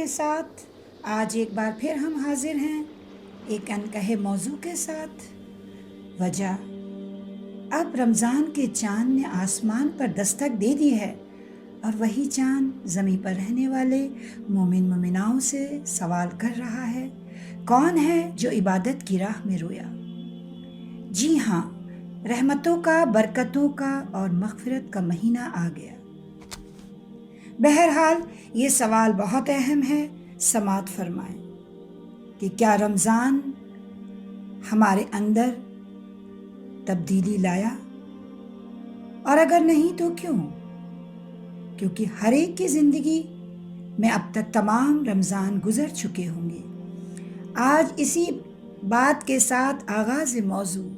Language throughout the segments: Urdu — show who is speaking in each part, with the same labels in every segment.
Speaker 1: کے ساتھ آج ایک بار پھر ہم حاضر ہیں ایک انکہے موضوع کے ساتھ۔ وجہ، اب رمضان کے چاند نے آسمان پر دستک دے دی ہے اور وہی چاند زمیں پر رہنے والے مومن مومناؤں سے سوال کر رہا ہے، کون ہے جو عبادت کی راہ میں رویا؟ جی ہاں، رحمتوں کا، برکتوں کا اور مغفرت کا مہینہ آ گیا۔ بہرحال یہ سوال بہت اہم ہے، سماعت فرمائیں کہ کیا رمضان ہمارے اندر تبدیلی لایا؟ اور اگر نہیں تو کیوں؟ کیونکہ ہر ایک کی زندگی میں اب تک تمام رمضان گزر چکے ہوں گے۔ آج اسی بات کے ساتھ آغاز موضوع،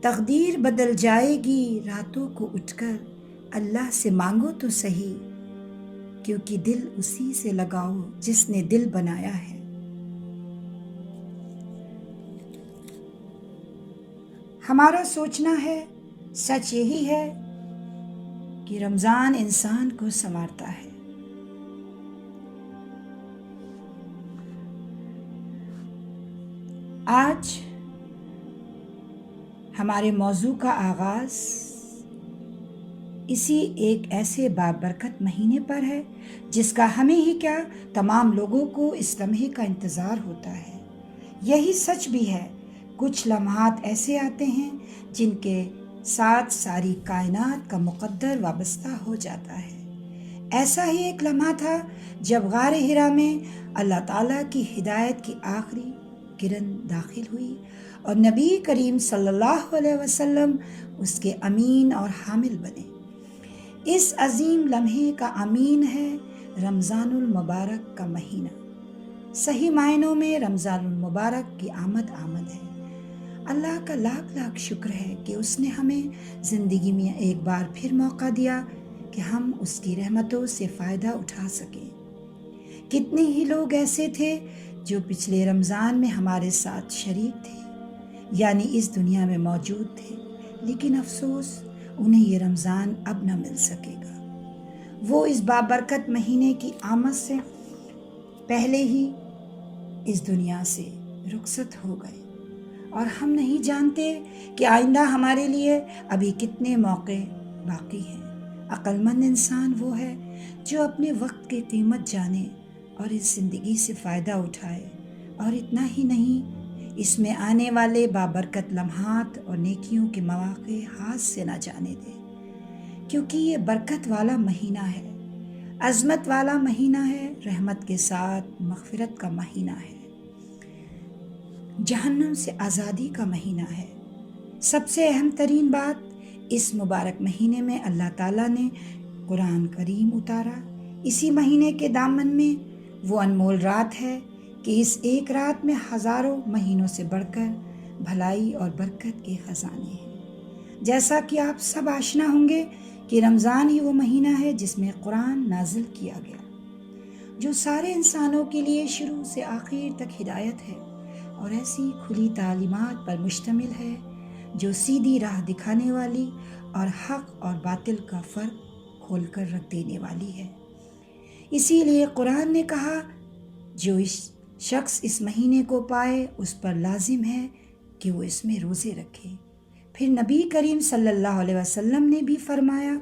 Speaker 1: تقدیر بدل جائے گی راتوں کو اٹھ کر، اللہ سے مانگو تو صحیح، کیونکہ دل اسی سے لگاؤ جس نے دل بنایا ہے۔ ہمارا سوچنا ہے، سچ یہی ہے کہ رمضان انسان کو سنوارتا ہے۔ آج ہمارے موضوع کا آغاز اسی ایک ایسے بابرکت مہینے پر ہے جس کا ہمیں ہی کیا تمام لوگوں کو اس لمحے کا انتظار ہوتا ہے۔ یہی سچ بھی ہے، کچھ لمحات ایسے آتے ہیں جن کے ساتھ ساری کائنات کا مقدر وابستہ ہو جاتا ہے۔ ایسا ہی ایک لمحہ تھا جب غار حرا میں اللہ تعالیٰ کی ہدایت کی آخری کرن داخل ہوئی اور نبی کریم صلی اللہ علیہ وسلم اس کے امین اور حامل بنے۔ اس عظیم لمحے کا امین ہے رمضان المبارک کا مہینہ۔ صحیح معنوں میں رمضان المبارک کی آمد ہے۔ اللہ کا لاکھ لاکھ شکر ہے کہ اس نے ہمیں زندگی میں ایک بار پھر موقع دیا کہ ہم اس کی رحمتوں سے فائدہ اٹھا سکیں۔ کتنے ہی لوگ ایسے تھے جو پچھلے رمضان میں ہمارے ساتھ شریک تھے، یعنی اس دنیا میں موجود تھے، لیکن افسوس انہیں یہ رمضان اب نہ مل سکے گا۔ وہ اس بابرکت مہینے کی آمد سے پہلے ہی اس دنیا سے رخصت ہو گئے، اور ہم نہیں جانتے کہ آئندہ ہمارے لیے ابھی کتنے موقع باقی ہیں۔ عقل مند انسان وہ ہے جو اپنے وقت کی قیمت جانے اور اس زندگی سے فائدہ اٹھائے، اور اتنا ہی نہیں، اس میں آنے والے بابرکت لمحات اور نیکیوں کے مواقع ہاتھ سے نہ جانے دے، کیونکہ یہ برکت والا مہینہ ہے، عظمت والا مہینہ ہے، رحمت کے ساتھ مغفرت کا مہینہ ہے، جہنم سے آزادی کا مہینہ ہے۔ سب سے اہم ترین بات، اس مبارک مہینے میں اللہ تعالیٰ نے قرآن کریم اتارا۔ اسی مہینے کے دامن میں وہ انمول رات ہے کہ اس ایک رات میں ہزاروں مہینوں سے بڑھ کر بھلائی اور برکت کے خزانے ہیں۔ جیسا کہ آپ سب آشنا ہوں گے کہ رمضان ہی وہ مہینہ ہے جس میں قرآن نازل کیا گیا، جو سارے انسانوں کے لیے شروع سے آخر تک ہدایت ہے اور ایسی کھلی تعلیمات پر مشتمل ہے جو سیدھی راہ دکھانے والی اور حق اور باطل کا فرق کھول کر رکھ دینے والی ہے۔ اسی لیے قرآن نے کہا، جو شخص اس مہینے کو پائے اس پر لازم ہے کہ وہ اس میں روزے رکھے۔ پھر نبی کریم صلی اللہ علیہ وسلم نے بھی فرمایا،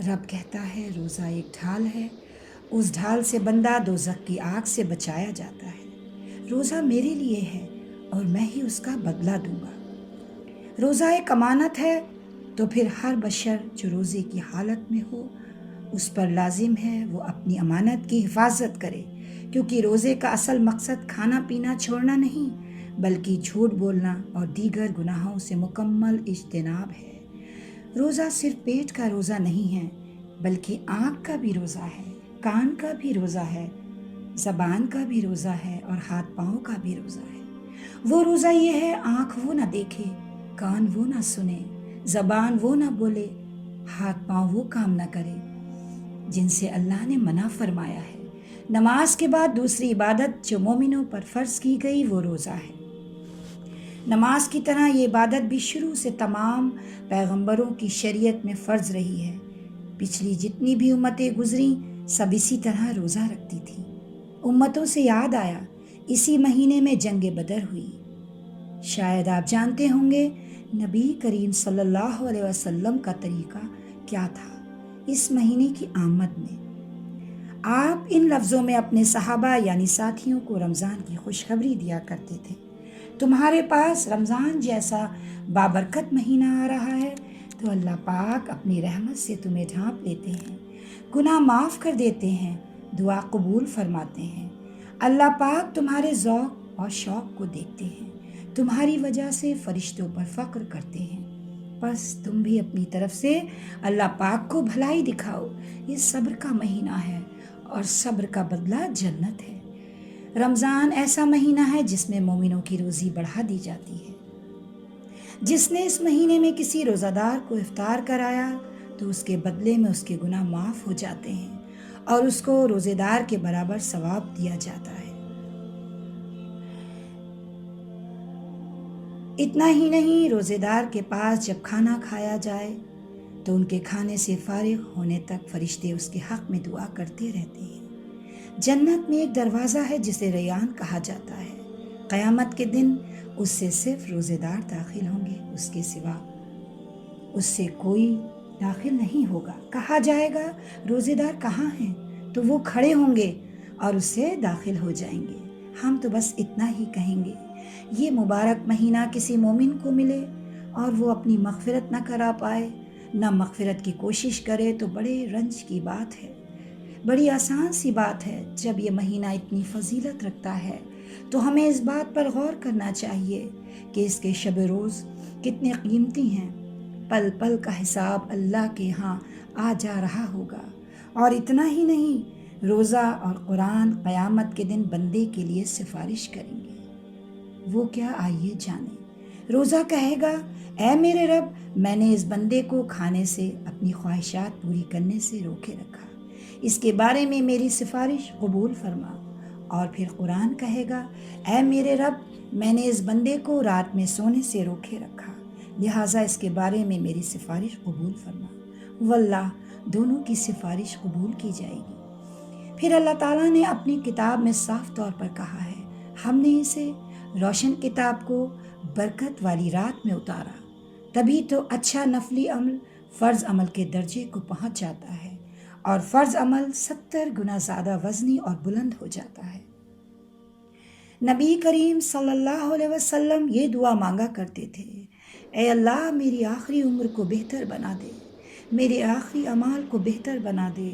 Speaker 1: رب کہتا ہے روزہ ایک ڈھال ہے، اس ڈھال سے بندہ دوزخ کی آگ سے بچایا جاتا ہے۔ روزہ میرے لیے ہے اور میں ہی اس کا بدلہ دوں گا۔ روزہ ایک امانت ہے، تو پھر ہر بشر جو روزے کی حالت میں ہو اس پر لازم ہے وہ اپنی امانت کی حفاظت کرے، کیونکہ روزے کا اصل مقصد کھانا پینا چھوڑنا نہیں بلکہ جھوٹ بولنا اور دیگر گناہوں سے مکمل اجتناب ہے۔ روزہ صرف پیٹ کا روزہ نہیں ہے بلکہ آنکھ کا بھی روزہ ہے، کان کا بھی روزہ ہے، زبان کا بھی روزہ ہے اور ہاتھ پاؤں کا بھی روزہ ہے۔ وہ روزہ یہ ہے، آنکھ وہ نہ دیکھے، کان وہ نہ سنے، زبان وہ نہ بولے، ہاتھ پاؤں وہ کام نہ کرے جن سے اللہ نے منع فرمایا ہے۔ نماز کے بعد دوسری عبادت جو مومنوں پر فرض کی گئی وہ روزہ ہے۔ نماز کی طرح یہ عبادت بھی شروع سے تمام پیغمبروں کی شریعت میں فرض رہی ہے۔ پچھلی جتنی بھی امتیں گزریں سب اسی طرح روزہ رکھتی تھیں۔ امتوں سے یاد آیا اسی مہینے میں جنگ بدر ہوئی۔ شاید آپ جانتے ہوں گے نبی کریم صلی اللہ علیہ وسلم کا طریقہ کیا تھا اس مہینے کی آمد میں۔ آپ ان لفظوں میں اپنے صحابہ یعنی ساتھیوں کو رمضان کی خوشخبری دیا کرتے تھے، تمہارے پاس رمضان جیسا بابرکت مہینہ آ رہا ہے تو اللہ پاک اپنی رحمت سے تمہیں ڈھانپ لیتے ہیں، گناہ معاف کر دیتے ہیں، دعا قبول فرماتے ہیں۔ اللہ پاک تمہارے ذوق اور شوق کو دیکھتے ہیں، تمہاری وجہ سے فرشتوں پر فخر کرتے ہیں، بس تم بھی اپنی طرف سے اللہ پاک کو بھلائی دکھاؤ۔ یہ صبر کا مہینہ ہے اور صبر کا بدلہ جنت ہے۔ رمضان ایسا مہینہ ہے جس میں مومنوں کی روزی بڑھا دی جاتی ہے۔ جس نے اس مہینے میں کسی روزہ دار کو افطار کرایا تو اس کے بدلے میں اس کے گناہ معاف ہو جاتے ہیں اور اس کو روزے دار کے برابر ثواب دیا جاتا ہے۔ اتنا ہی نہیں، روزے دار کے پاس جب کھانا کھایا جائے تو ان کے کھانے سے فارغ ہونے تک فرشتے اس کے حق میں دعا کرتے رہتے ہیں۔ جنت میں ایک دروازہ ہے جسے ریان کہا جاتا ہے، قیامت کے دن اس سے صرف روزے دار داخل ہوں گے، اس کے سوا اس سے کوئی داخل نہیں ہوگا۔ کہا جائے گا روزے دار کہاں ہیں تو وہ کھڑے ہوں گے اور اس سے داخل ہو جائیں گے۔ ہم تو بس اتنا ہی کہیں گے، یہ مبارک مہینہ کسی مومن کو ملے اور وہ اپنی مغفرت نہ کرا پائے، نہ مغفرت کی کوشش کرے تو بڑے رنج کی بات ہے۔ بڑی آسان سی بات ہے، جب یہ مہینہ اتنی فضیلت رکھتا ہے تو ہمیں اس بات پر غور کرنا چاہیے کہ اس کے شب روز کتنے قیمتی ہیں۔ پل پل کا حساب اللہ کے ہاں آ جا رہا ہوگا۔ اور اتنا ہی نہیں، روزہ اور قرآن قیامت کے دن بندے کے لیے سفارش کریں گے۔ وہ کیا، آئیے جانیں۔ روزہ کہے گا، اے میرے رب، میں نے اس بندے کو کھانے سے، اپنی خواہشات پوری کرنے سے روکے رکھا، اس کے بارے میں میری سفارش قبول فرما۔ اور پھر قرآن کہے گا، اے میرے رب، میں نے اس بندے کو رات میں سونے سے روکے رکھا، لہٰذا اس کے بارے میں میری سفارش قبول فرما۔ واللہ دونوں کی سفارش قبول کی جائے گی۔ پھر اللہ تعالیٰ نے اپنی کتاب میں صاف طور پر کہا ہے، ہم نے اسے روشن کتاب کو برکت والی رات میں اتارا، تبھی تو اچھا نفلی عمل فرض عمل کے درجے کو پہنچ جاتا ہے اور فرض عمل 70 گنا زیادہ وزنی اور بلند ہو جاتا ہے۔ نبی کریم صلی اللہ علیہ وسلم یہ دعا مانگا کرتے تھے، اے اللہ میری آخری عمر کو بہتر بنا دے، میرے آخری اعمال کو بہتر بنا دے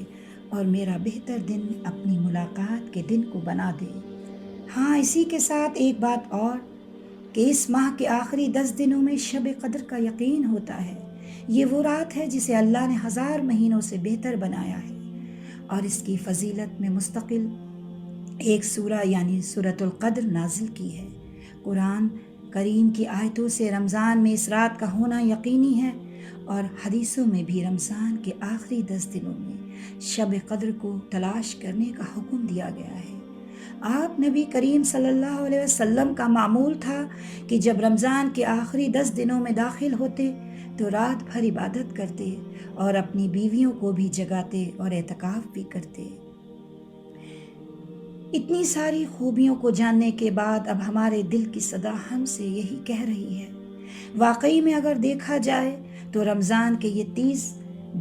Speaker 1: اور میرا بہتر دن اپنی ملاقات کے دن کو بنا دے۔ ہاں، اسی کے ساتھ ایک بات اور کہ اس ماہ کے آخری 10 دنوں میں شب قدر کا یقین ہوتا ہے۔ یہ وہ رات ہے جسے اللہ نے 1000 مہینوں سے بہتر بنایا ہے اور اس کی فضیلت میں مستقل ایک سورہ یعنی سورۃ القدر نازل کی ہے۔ قرآن کریم کی آیتوں سے رمضان میں اس رات کا ہونا یقینی ہے اور حدیثوں میں بھی رمضان کے آخری 10 دنوں میں شب قدر کو تلاش کرنے کا حکم دیا گیا ہے۔ آپ نبی کریم صلی اللہ علیہ وسلم کا معمول تھا کہ جب رمضان کے آخری 10 دنوں میں داخل ہوتے تو رات بھر عبادت کرتے اور اپنی بیویوں کو بھی جگاتے اور اعتکاف بھی کرتے۔ اتنی ساری خوبیوں کو جاننے کے بعد اب ہمارے دل کی صدا ہم سے یہی کہہ رہی ہے، واقعی میں اگر دیکھا جائے تو رمضان کے یہ 30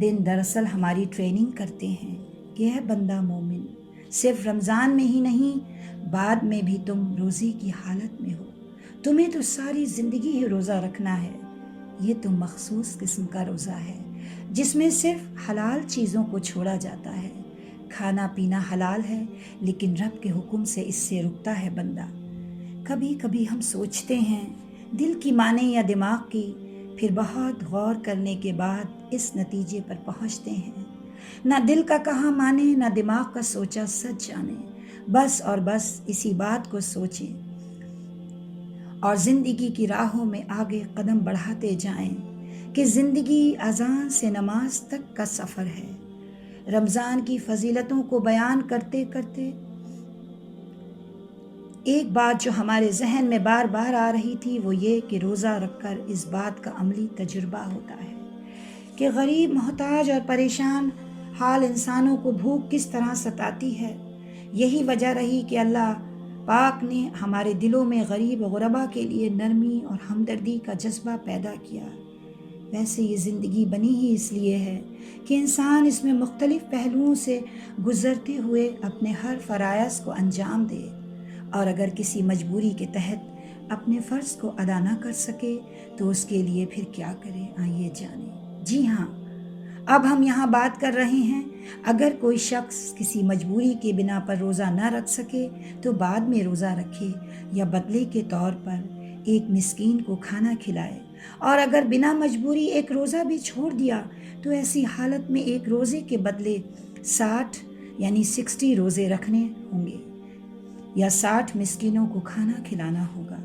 Speaker 1: دن دراصل ہماری ٹریننگ کرتے ہیں کہ اے بندہ مومن، صرف رمضان میں ہی نہیں، بعد میں بھی تم روزے کی حالت میں ہو، تمہیں تو ساری زندگی ہی روزہ رکھنا ہے۔ یہ تو مخصوص قسم کا روزہ ہے جس میں صرف حلال چیزوں کو چھوڑا جاتا ہے۔ کھانا پینا حلال ہے لیکن رب کے حکم سے اس سے رکتا ہے بندہ۔ کبھی کبھی ہم سوچتے ہیں، دل کی مانے یا دماغ کی، پھر بہت غور کرنے کے بعد اس نتیجے پر پہنچتے ہیں، نہ دل کا کہا مانے نہ دماغ کا سوچا سچ جانے، بس اور بس اسی بات کو سوچیں اور زندگی کی راہوں میں آگے قدم بڑھاتے جائیں کہ زندگی اذان سے نماز تک کا سفر ہے۔ رمضان کی فضیلتوں کو بیان کرتے کرتے ایک بات جو ہمارے ذہن میں بار بار آ رہی تھی وہ یہ کہ روزہ رکھ کر اس بات کا عملی تجربہ ہوتا ہے کہ غریب، محتاج اور پریشان حال انسانوں کو بھوک کس طرح ستاتی ہے، یہی وجہ رہی کہ اللہ پاک نے ہمارے دلوں میں غریب و غربا کے لیے نرمی اور ہمدردی کا جذبہ پیدا کیا۔ ویسے یہ زندگی بنی ہی اس لیے ہے کہ انسان اس میں مختلف پہلوؤں سے گزرتے ہوئے اپنے ہر فرائض کو انجام دے، اور اگر کسی مجبوری کے تحت اپنے فرض کو ادا نہ کر سکے تو اس کے لیے پھر کیا کرے، آئیے جانیں۔ جی ہاں، اب ہم یہاں بات کر رہے ہیں اگر کوئی شخص کسی مجبوری کے بنا پر روزہ نہ رکھ سکے تو بعد میں روزہ رکھے یا بدلے کے طور پر ایک مسکین کو کھانا کھلائے، اور اگر بنا مجبوری ایک روزہ بھی چھوڑ دیا تو ایسی حالت میں ایک روزے کے بدلے 60 یعنی 60 روزے رکھنے ہوں گے یا 60 مسکینوں کو کھانا کھلانا ہوگا۔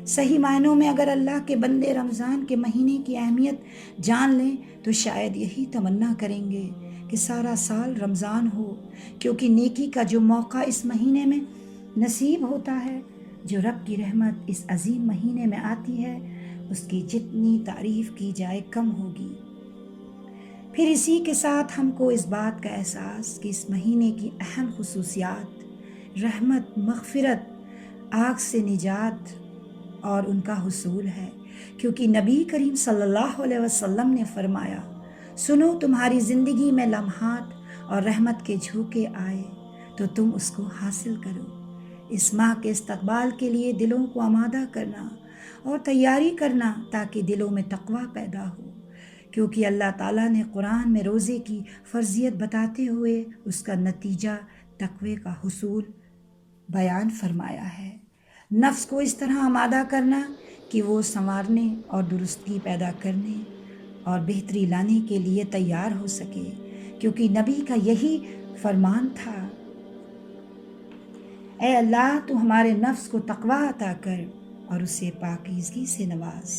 Speaker 1: صحیح معنوں میں اگر اللہ کے بندے رمضان کے مہینے کی اہمیت جان لیں تو شاید یہی تمنا کریں گے کہ سارا سال رمضان ہو، کیونکہ نیکی کا جو موقع اس مہینے میں نصیب ہوتا ہے، جو رب کی رحمت اس عظیم مہینے میں آتی ہے، اس کی جتنی تعریف کی جائے کم ہوگی۔ پھر اسی کے ساتھ ہم کو اس بات کا احساس کہ اس مہینے کی اہم خصوصیات رحمت، مغفرت، آگ سے نجات اور ان کا حصول ہے، کیونکہ نبی کریم صلی اللہ علیہ وسلم نے فرمایا، سنو تمہاری زندگی میں لمحات اور رحمت کے جھونکے آئے تو تم اس کو حاصل کرو۔ اس ماہ کے استقبال کے لیے دلوں کو آمادہ کرنا اور تیاری کرنا تاکہ دلوں میں تقوی پیدا ہو، کیونکہ اللہ تعالیٰ نے قرآن میں روزے کی فرضیت بتاتے ہوئے اس کا نتیجہ تقوی کا حصول بیان فرمایا ہے۔ نفس کو اس طرح آمادہ کرنا کہ وہ سنوارنے اور درستگی پیدا کرنے اور بہتری لانے کے لیے تیار ہو سکے، کیونکہ نبی کا یہی فرمان تھا، اے اللہ تو ہمارے نفس کو تقوی عطا کر اور اسے پاکیزگی سے نواز،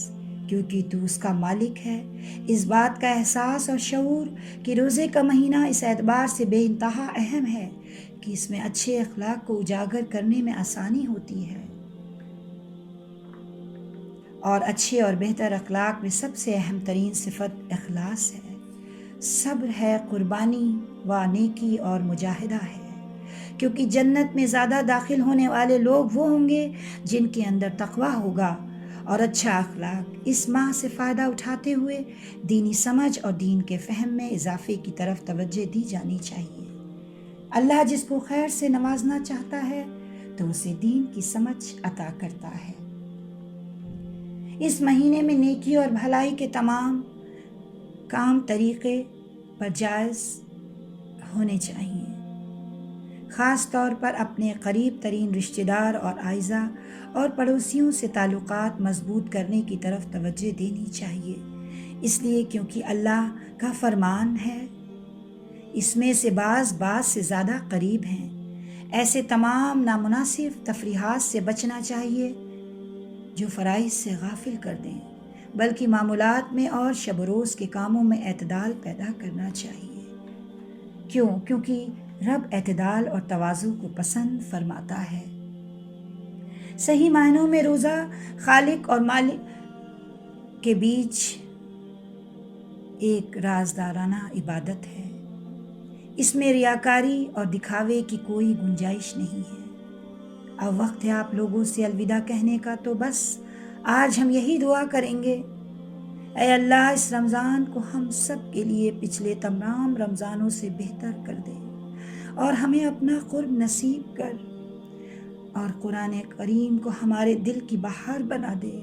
Speaker 1: کیونکہ تو اس کا مالک ہے۔ اس بات کا احساس اور شعور کہ روزے کا مہینہ اس اعتبار سے بے انتہا اہم ہے کہ اس میں اچھے اخلاق کو اجاگر کرنے میں آسانی ہوتی ہے، اور اچھے اور بہتر اخلاق میں سب سے اہم ترین صفت اخلاص ہے، صبر ہے، قربانی و نیکی اور مجاہدہ ہے، کیونکہ جنت میں زیادہ داخل ہونے والے لوگ وہ ہوں گے جن کے اندر تقوی ہوگا اور اچھا اخلاق۔ اس ماہ سے فائدہ اٹھاتے ہوئے دینی سمجھ اور دین کے فہم میں اضافے کی طرف توجہ دی جانی چاہیے۔ اللہ جس کو خیر سے نوازنا چاہتا ہے تو اسے دین کی سمجھ عطا کرتا ہے۔ اس مہینے میں نیکی اور بھلائی کے تمام کام طریقے پر جائز ہونے چاہیے، خاص طور پر اپنے قریب ترین رشتہ دار اور اعزاء اور پڑوسیوں سے تعلقات مضبوط کرنے کی طرف توجہ دینی چاہیے، اس لیے کیونکہ اللہ کا فرمان ہے، اس میں سے بعض سے زیادہ قریب ہیں۔ ایسے تمام نامناسب تفریحات سے بچنا چاہیے جو فرائض سے غافل کر دیں، بلکہ معمولات میں اور شب و روز کے کاموں میں اعتدال پیدا کرنا چاہیے۔ کیونکہ رب اعتدال اور تواضع کو پسند فرماتا ہے۔ صحیح معنوں میں روزہ خالق اور مالک کے بیچ ایک رازدارانہ عبادت ہے، اس میں ریاکاری اور دکھاوے کی کوئی گنجائش نہیں ہے۔ اب وقت ہے آپ لوگوں سے الوداع کہنے کا، تو بس آج ہم یہی دعا کریں گے، اے اللہ اس رمضان کو ہم سب کے لیے پچھلے تمام رمضانوں سے بہتر کر دے اور ہمیں اپنا قرب نصیب کر، اور قرآن کریم کو ہمارے دل کی بہار بنا دے،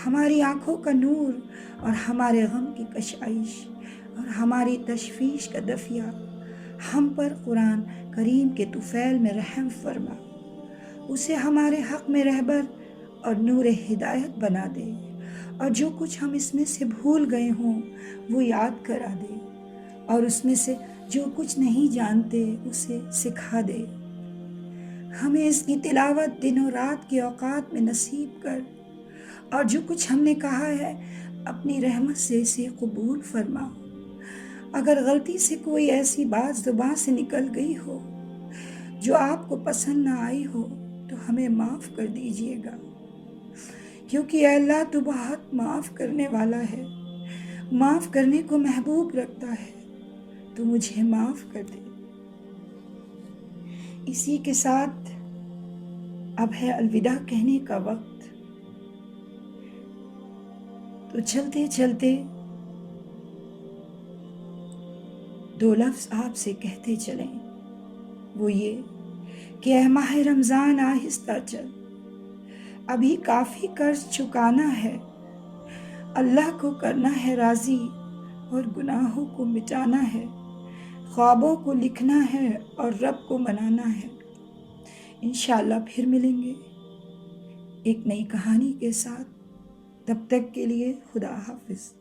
Speaker 1: ہماری آنکھوں کا نور اور ہمارے غم کی کشائش اور ہماری تشویش کا دفیہ۔ ہم پر قرآن کریم کے طفیل میں رحم فرما، اسے ہمارے حق میں رہبر اور نور ہدایت بنا دے، اور جو کچھ ہم اس میں سے بھول گئے ہوں وہ یاد کرا دے، اور اس میں سے جو کچھ نہیں جانتے اسے سکھا دے۔ ہمیں اس کی تلاوت دن و رات کے اوقات میں نصیب کر، اور جو کچھ ہم نے کہا ہے اپنی رحمت سے اسے قبول فرما۔ اگر غلطی سے کوئی ایسی بات زبان سے نکل گئی ہو جو آپ کو پسند نہ آئی ہو تو ہمیں معاف کر دیجیے گا، کیونکہ اے اللہ تو بہت معاف کرنے والا ہے، معاف کرنے کو محبوب رکھتا ہے، تو مجھے معاف کر دے۔ اسی کے ساتھ اب ہے الوداع کہنے کا وقت، تو چلتے چلتے 2 لفظ آپ سے کہتے چلیں، وہ یہ کہ اے ماہ رمضان آہستہ چل، ابھی کافی قرض چکانا ہے، اللہ کو کرنا ہے راضی اور گناہوں کو مٹانا ہے، خوابوں کو لکھنا ہے اور رب کو منانا ہے۔ انشاءاللہ پھر ملیں گے ایک نئی کہانی کے ساتھ، تب تک کے لیے خدا حافظ۔